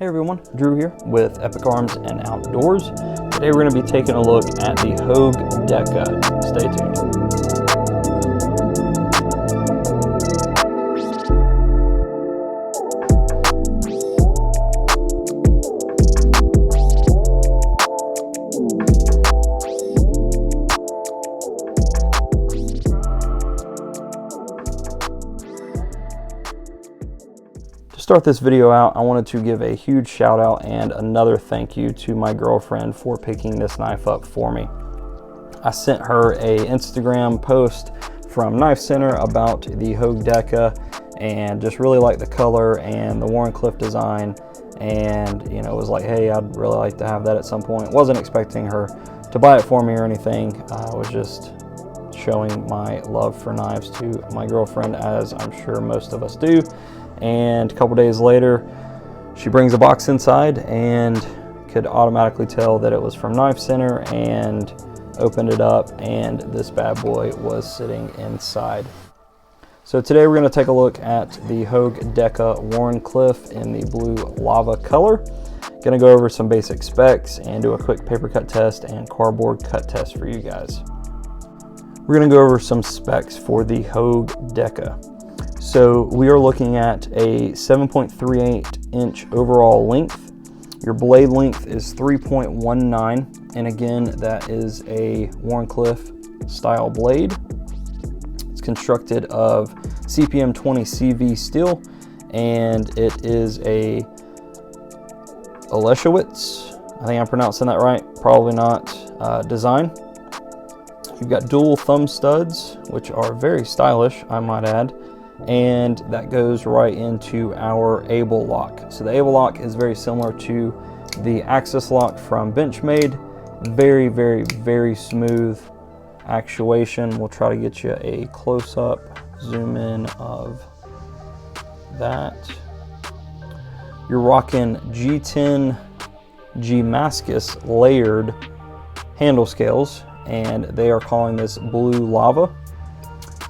Hey everyone, Drew here with Epic Arms and Outdoors. Today we're going to be taking a look at the Hogue Deka. Stay tuned. To start this video out, I wanted to give a huge shout out and another thank you to my girlfriend for picking this knife up for me. I sent her a Instagram post from Knife Center about the Hogue Deka and just really liked the color and the Wharncliffe design, and was like, hey, I'd really like to have that at some point. Wasn't expecting her to buy it for me or anything. I was just showing my love for knives to my girlfriend, as I'm sure most of us do. And a couple days later, she brings a box inside and could automatically tell that it was from Knife Center, and opened it up and this bad boy was sitting inside. So today we're going to take a look at the Hogue Deka Wharncliffe in the blue lava color. Going to go over some basic specs and do a quick paper cut test and cardboard cut test for you guys. We're going to go over some specs for the Hogue Deka. So we are looking at a 7.38 inch overall length. Your blade length is 3.19, and again, that is a Wharncliffe style blade. It's constructed of CPM 20 CV steel, and it is a Olight, I think I'm pronouncing that right, probably not, design. You've got dual thumb studs, which are very stylish, I might add. And that goes right into our able lock. So the able lock is very similar to the axis lock from Benchmade. Very, very, very smooth actuation. We'll try to get you a close-up zoom in of that. You're rocking G10 Damascus layered handle scales, and they are calling this blue lava.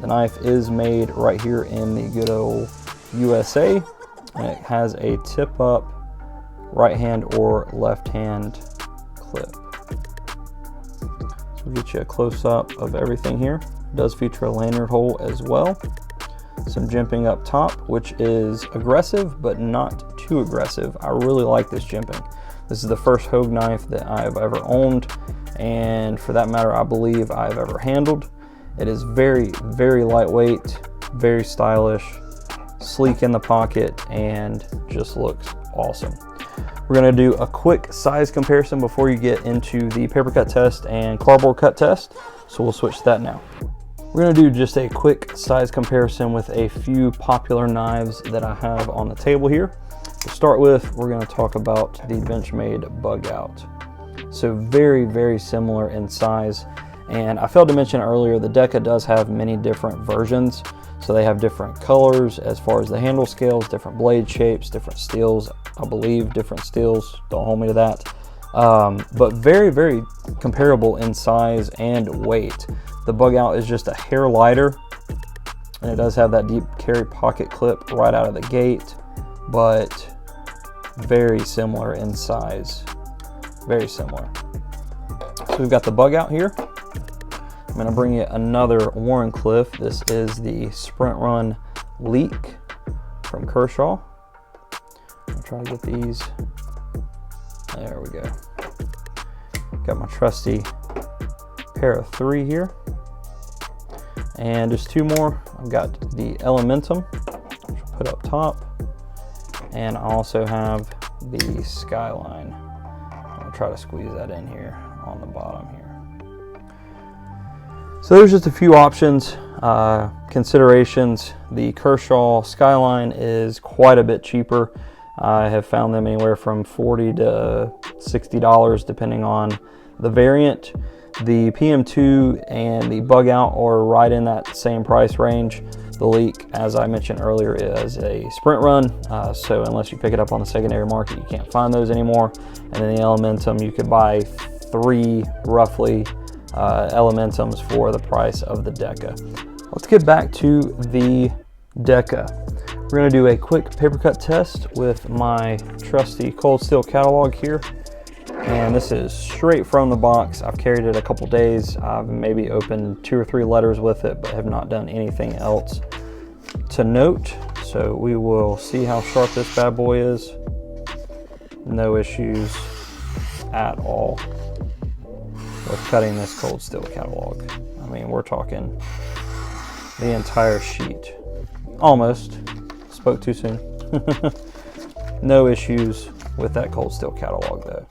The knife is made right here in the good old USA, and it has a tip up right hand or left hand clip. So we'll get you a close up of everything here. It does feature a lanyard hole as well. Some jimping up top, which is aggressive but not too aggressive. I really like this jimping. This is the first Hogue knife that I've ever owned, and for that matter, I believe I've ever handled. It is very, very lightweight, very stylish, sleek in the pocket, and just looks awesome. We're going to do a quick size comparison before you get into the paper cut test and cardboard cut test, so we'll switch to that now. We're going to do just a quick size comparison with a few popular knives that I have on the table here. To start with, we're going to talk about the Benchmade Bug Out. So very, very similar in size. And I failed to mention earlier, the Deka does have many different versions. So they have different colors as far as the handle scales, different blade shapes, different steels, I believe, different steels. Don't hold me to that. But very, very comparable in size and weight. The Bug Out is just a hair lighter, and it does have that deep carry pocket clip right out of the gate, but very similar in size. Very similar. So we've got the Bug Out here. I'm going to bring you another Wharncliffe. This is the Sprint Run Leak from Kershaw. I'll try to get these. There we go. Got my trusty pair of 3 here. And just 2 more. I've got the Elementum, which I'll put up top. And I also have the Skyline. I'll try to squeeze that in here on the bottom here. So there's just a few options, considerations. The Kershaw Skyline is quite a bit cheaper. I have found them anywhere from $40 to $60 depending on the variant. The PM2 and the Bug Out are right in that same price range. The Leak, as I mentioned earlier, is a sprint run, so unless you pick it up on the secondary market, you can't find those anymore. And then the Elementum, you could buy 3 roughly Elementums for the price of the Deka. Let's get back to the Deka. We're going to do a quick paper cut test with my trusty cold steel catalog here. And this is straight from the box. I've carried it a couple days. I've maybe opened 2 or 3 letters with it, but have not done anything else to note. So we will see how sharp this bad boy is. No issues at all with cutting this cold steel catalog. I mean, we're talking the entire sheet. Almost. Spoke too soon. No issues with that cold steel catalog though.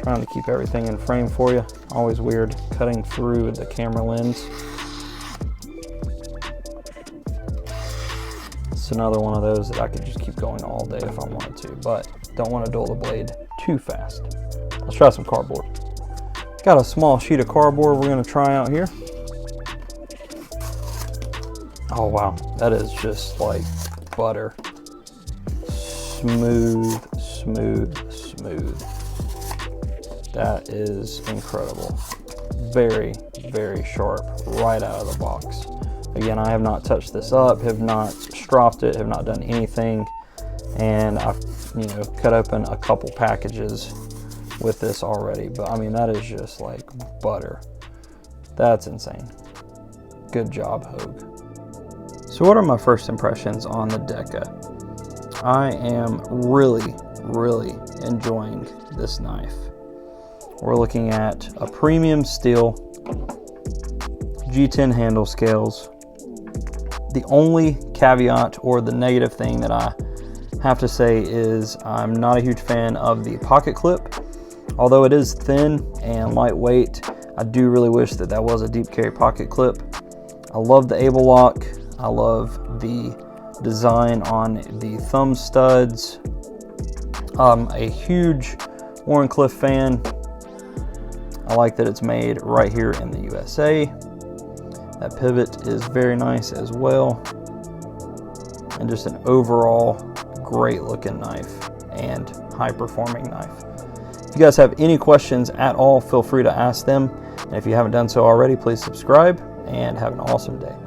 Trying to keep everything in frame for you. Always weird cutting through the camera lens. It's another one of those that I could just keep going all day if I wanted to, but don't want to dull the blade too fast. Let's try some cardboard. Got a small sheet of cardboard we're going to try out here. Oh wow, that is just like butter. Smooth, smooth, smooth. That is incredible. Very, very sharp right out of the box. Again, I have not touched this up, have not stropped it, have not done anything, and I've cut open a couple packages with this already. But I mean, that is just like butter. That's insane. Good job, Hogue. So what are my first impressions on the Deka? I am really, really enjoying this knife. We're looking at a premium steel G10 handle scales. The only caveat or the negative thing that I have to say is I'm not a huge fan of the pocket clip. Although it is thin and lightweight, I do really wish that that was a deep carry pocket clip. I love the Able lock. I love the design on the thumb studs. I'm a huge Wharncliffe fan. I like that it's made right here in the USA. That pivot is very nice as well. And just an overall great looking knife and high performing knife. If you guys have any questions at all, feel free to ask them. And if you haven't done so already, please subscribe and have an awesome day.